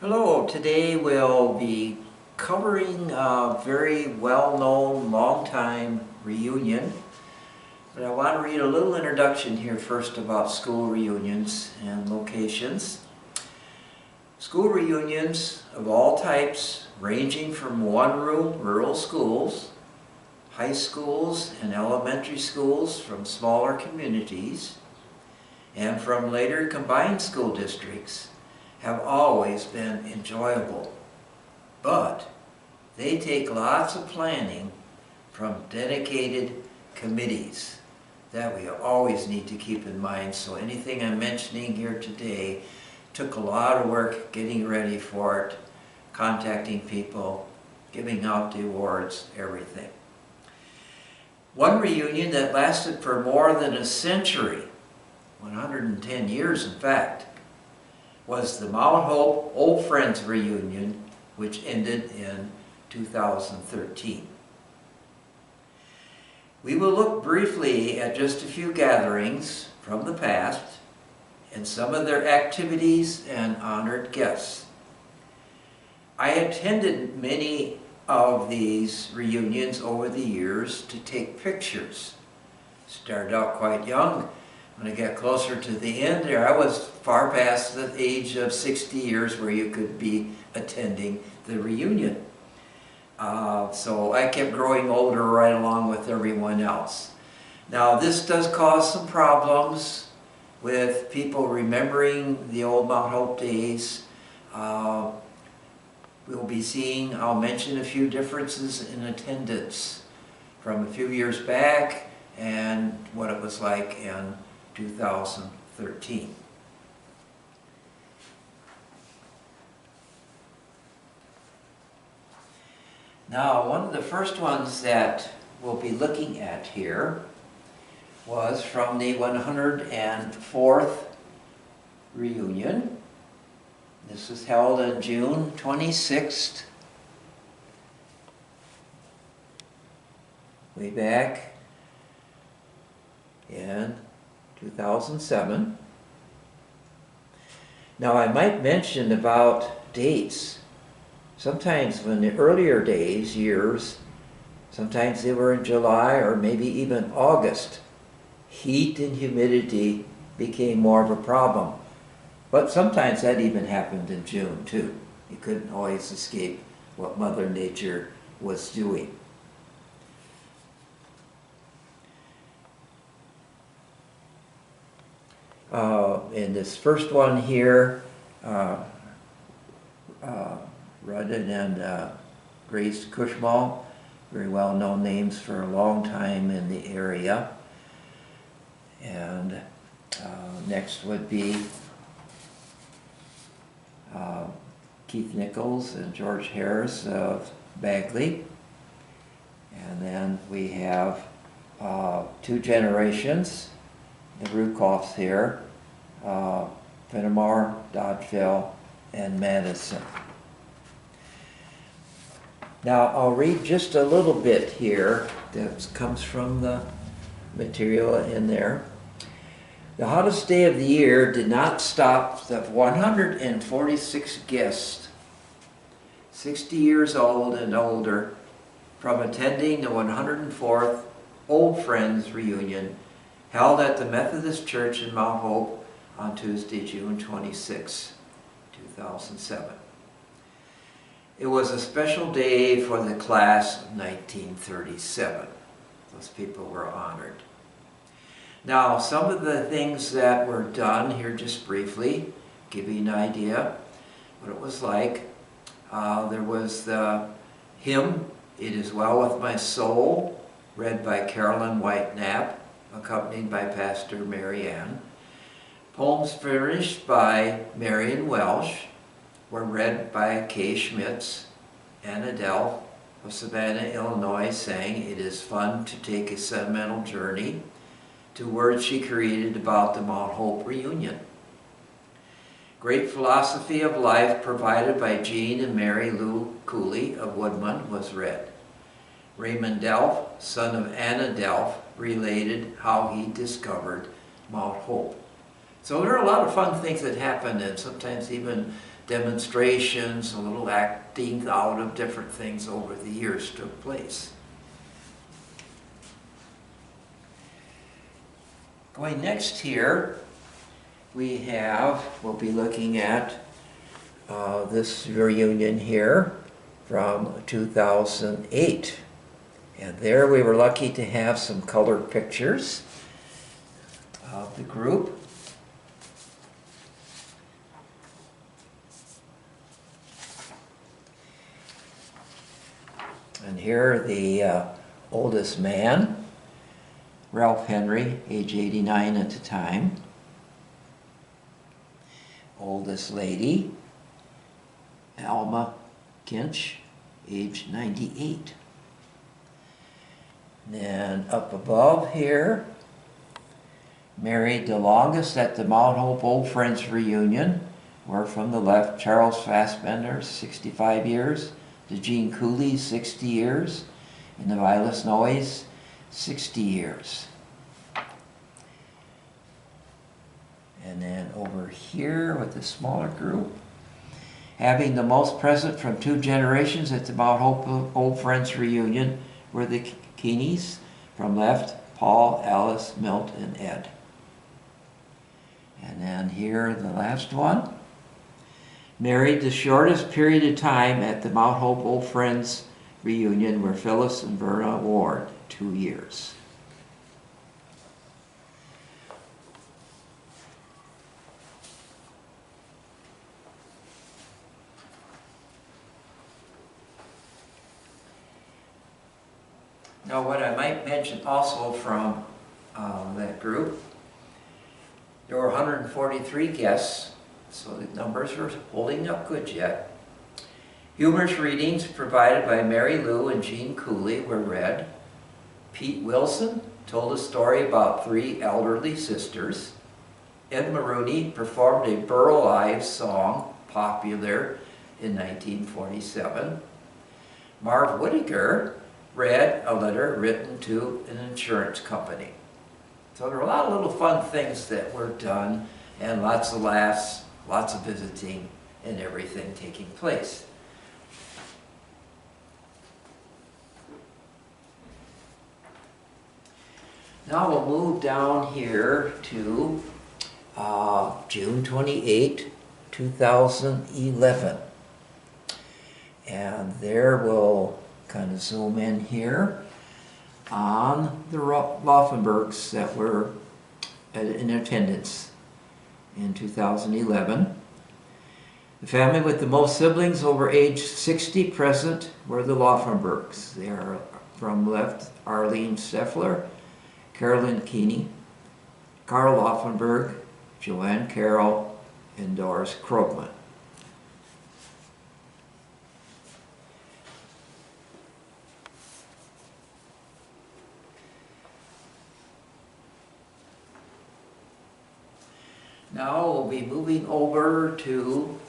Hello, today we'll be covering a very well-known, long-time reunion. But I want to read a little introduction here first about school reunions and locations. School reunions of all types, ranging from one-room rural schools, high schools and elementary schools from smaller communities, and from later combined school districts, have always been enjoyable, but they take lots of planning from dedicated committees that we always need to keep in mind. So anything I'm mentioning here today took a lot of work getting ready for it, contacting people, giving out the awards, everything. One reunion that lasted for more than a century, 110 years in fact, was the Mount Hope Old Friends Reunion, which ended in 2013. We will look briefly at just a few gatherings from the past and some of their activities and honored guests. I attended many of these reunions over the years to take pictures. Started out quite young. When I got closer to the end there, I was far past the age of 60 years where you could be attending the reunion. So I kept growing older right along with everyone else. Now this does cause some problems with people remembering the old Mount Hope days. We'll be seeing, I'll mention a few differences in attendance from a few years back and what it was like in 2013. Now, one of the first ones that we'll be looking at here was from the 104th reunion. This was held on June 26th, way back in 2007. Now I might mention about dates. Sometimes in the earlier days, years, sometimes they were in July or maybe even August. Heat and humidity became more of a problem. But sometimes that even happened in June too. You couldn't always escape what Mother Nature was doing. In this first one here, Rudden and Grace Cushmal, very well-known names for a long time in the area. And next would be Keith Nichols and George Harris of Bagley. And then we have two generations, the Rukoffs here, Fenimore, Dodgeville, and Madison. Now I'll read just a little bit here that comes from the material in there. The hottest day of the year did not stop the 146 guests, 60 years old and older, from attending the 104th Old Friends Reunion held at the Methodist Church in Mount Hope on Tuesday, June 26, 2007. It was a special day for the class of 1937. Those people were honored. Now, some of the things that were done here just briefly, give you an idea what it was like. There was the hymn, It Is Well With My Soul, read by Carolyn White-Knapp, accompanied by Pastor Mary Ann. Poems finished by Marion Welsh were read by Kay Schmitz. Anna Delph of Savannah, Illinois sang It Is Fun to Take a Sentimental Journey, to words she created about the Mount Hope reunion. Great Philosophy of Life provided by Jean and Mary Lou Cooley of Woodman was read. Raymond Delph, son of Anna Delph, related how he discovered Mount Hope. So there are a lot of fun things that happen, and sometimes even demonstrations, a little acting out of different things over the years took place. Going next here, we'll be looking at this reunion here from 2008. And there we were lucky to have some colored pictures of the group. And here the oldest man, Ralph Henry, age 89 at the time. Oldest lady, Alma Kinch, age 98. And then up above here, married the longest at the Mount Hope Old Friends reunion. We're from the left, Charles Fassbender, 65 years. The Gene Cooley, 60 years. And the Violet Noyes, 60 years. And then over here with the smaller group, having the most present from 2 generations at the Mount Hope Old Friends reunion were the Keeneys. From left, Paul, Alice, Milt, and Ed. And then here, the last one. Married the shortest period of time at the Mount Hope Old Friends reunion were Phyllis and Verna Ward, 2 years. Now what I might mention also from that group, there were 143 guests, so the numbers are holding up good yet. Humorous readings provided by Mary Lou and Gene Cooley were read. Pete Wilson told a story about 3 elderly sisters. Ed Maroney performed a Burl Ives song, popular in 1947. Marv Whittaker read a letter written to an insurance company. So there were a lot of little fun things that were done, and lots of laughs, lots of visiting, and everything taking place. Now we'll move down here to June 28, 2011. And there we'll kind of zoom in here on the Laufenbergs that were in attendance in 2011. The family with the most siblings over age 60 present were the Laufenbergs. They are from left, Arlene Steffler, Carolyn Keeney, Carl Laufenberg, Joanne Carroll, and Doris Krogman. Now we'll be moving over to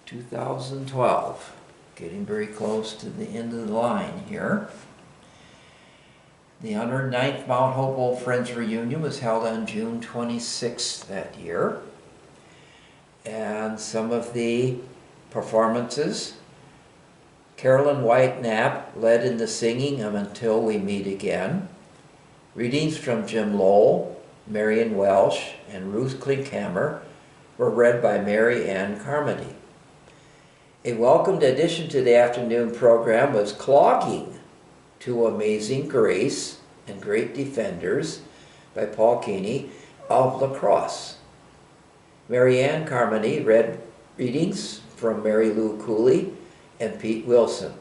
2012, getting very close to the end of the line here. The 109th Mount Hope Old Friends reunion was held on June 26th that year. And some of the performances, Carolyn White Knapp led in the singing of Until We Meet Again. Readings from Jim Lowell, Marion Welsh, and Ruth Klinkhammer were read by Mary Ann Carmody. A welcomed addition to the afternoon program was Clogging to Amazing Grace and Great Defenders by Paul Keeney of La Crosse. Mary Ann Carmody read readings from Mary Lou Cooley and Pete Wilson.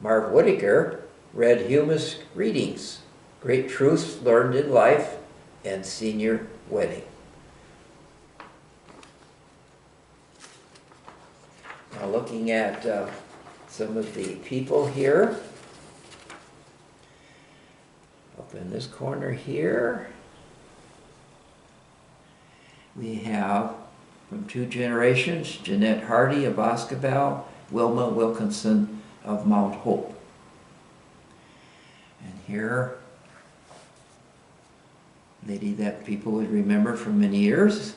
Marv Whittaker read humorous readings, Great Truths Learned in Life, and Senior Wedding. Now looking at some of the people here. Up in this corner here, we have from 2 generations, Jeanette Hardy of Boscobel, Wilma Wilkinson of Mount Hope. And here lady that people would remember for many years.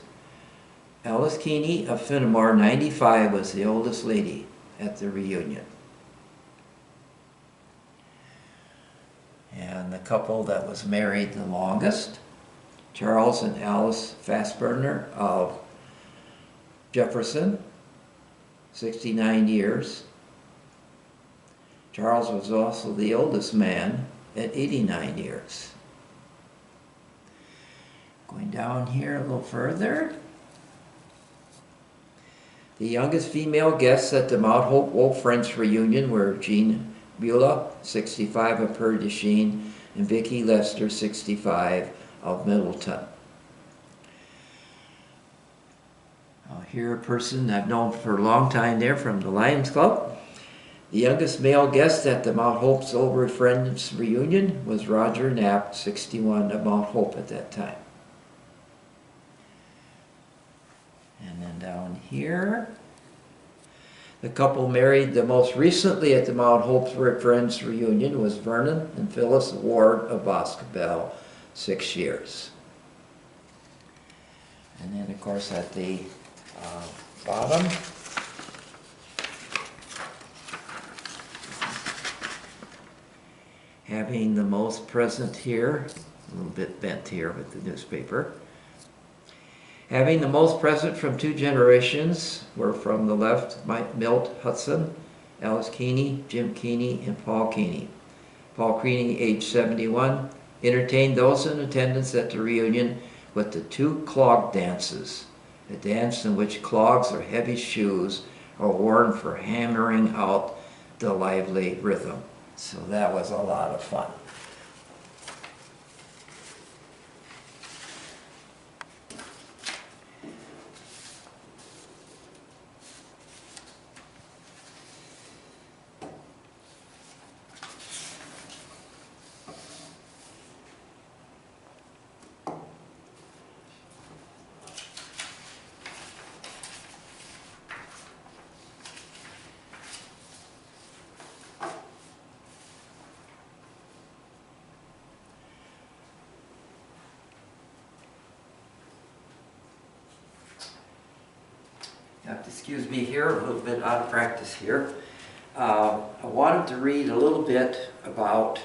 Alice Keeney of Fenimore, 95, was the oldest lady at the reunion. And the couple that was married the longest, Charles and Alice Fassburner of Jefferson, 69 years. Charles was also the oldest man at 89 years. Going down here a little further. The youngest female guests at the Mount Hope Old Friends reunion were Jean Beulah, 65, of Père de Chine, and Vicki Lester, 65, of Middleton. Here a person I've known for a long time there from the Lions Club. The youngest male guest at the Mount Hope's Old Friends reunion was Roger Knapp, 61, of Mount Hope at that time. And then down here, the couple married the most recently at the Mount Hope's Friends reunion was Vernon and Phyllis Ward of Boscobel, 6 years. And then of course at the bottom, having the most present here, a little bit bent here with the newspaper. Having the most present from 2 generations were from the left, Milt Hudson, Alice Keeney, Jim Keeney, and Paul Keeney. Paul Keeney, age 71, entertained those in attendance at the reunion with the 2 clog dances, a dance in which clogs or heavy shoes are worn for hammering out the lively rhythm. So that was a lot of fun. You have to excuse me here, a little bit out of practice here. I wanted to read a little bit about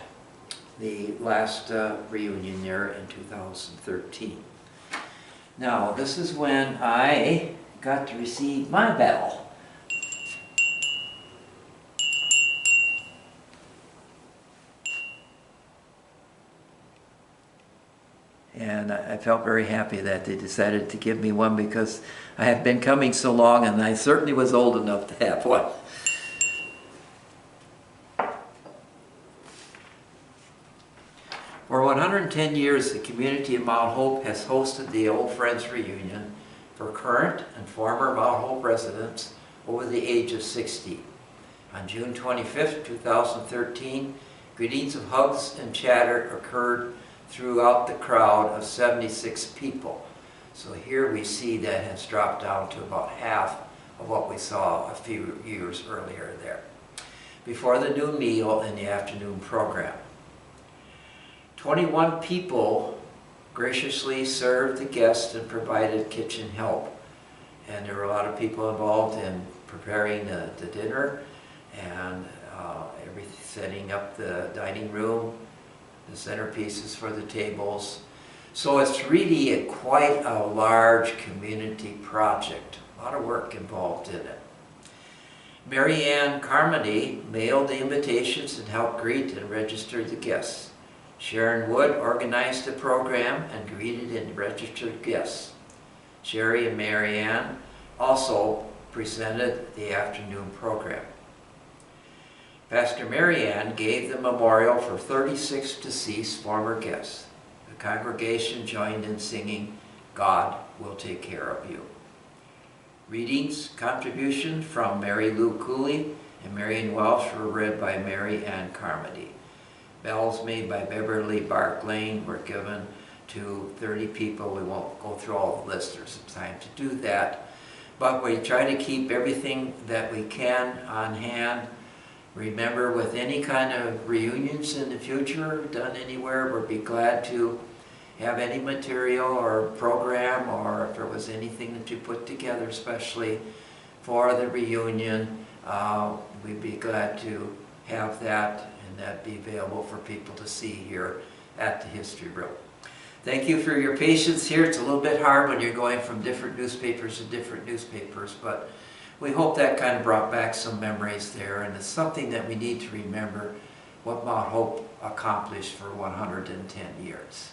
the last reunion there in 2013. Now, this is when I got to receive my bell. And I felt very happy that they decided to give me one because I have been coming so long and I certainly was old enough to have one. For 110 years, the community of Mount Hope has hosted the Old Friends Reunion for current and former Mount Hope residents over the age of 60. On June 25, 2013, greetings of hugs and chatter occurred throughout the crowd of 76 people. So here we see that has dropped down to about half of what we saw a few years earlier there. Before the noon meal and the afternoon program. 21 people graciously served the guests and provided kitchen help. And there were a lot of people involved in preparing the dinner and setting up the dining room, the centerpieces for the tables. So it's really quite a large community project. A lot of work involved in it. Mary Ann Carmody mailed the invitations and helped greet and register the guests. Sharon Wood organized the program and greeted and registered guests. Sherry and Mary Ann also presented the afternoon program. Pastor Mary Ann gave the memorial for 36 deceased former guests. The congregation joined in singing, "God Will Take Care of You." Readings, contributions from Mary Lou Cooley and Marion Welsh were read by Mary Ann Carmody. Bells made by Beverly Bark Lane were given to 30 people. We won't go through all the list, there's some time to do that. But we try to keep everything that we can on hand. Remember, with any kind of reunions in the future done anywhere, we'll be glad to have any material or program, or if there was anything that you put together especially for the reunion, we'd be glad to have that, and that be available for people to see here at the History Room. Thank you for your patience here. It's a little bit hard when you're going from different newspapers to different newspapers, but we hope that kind of brought back some memories there, and it's something that we need to remember what Mount Hope accomplished for 110 years.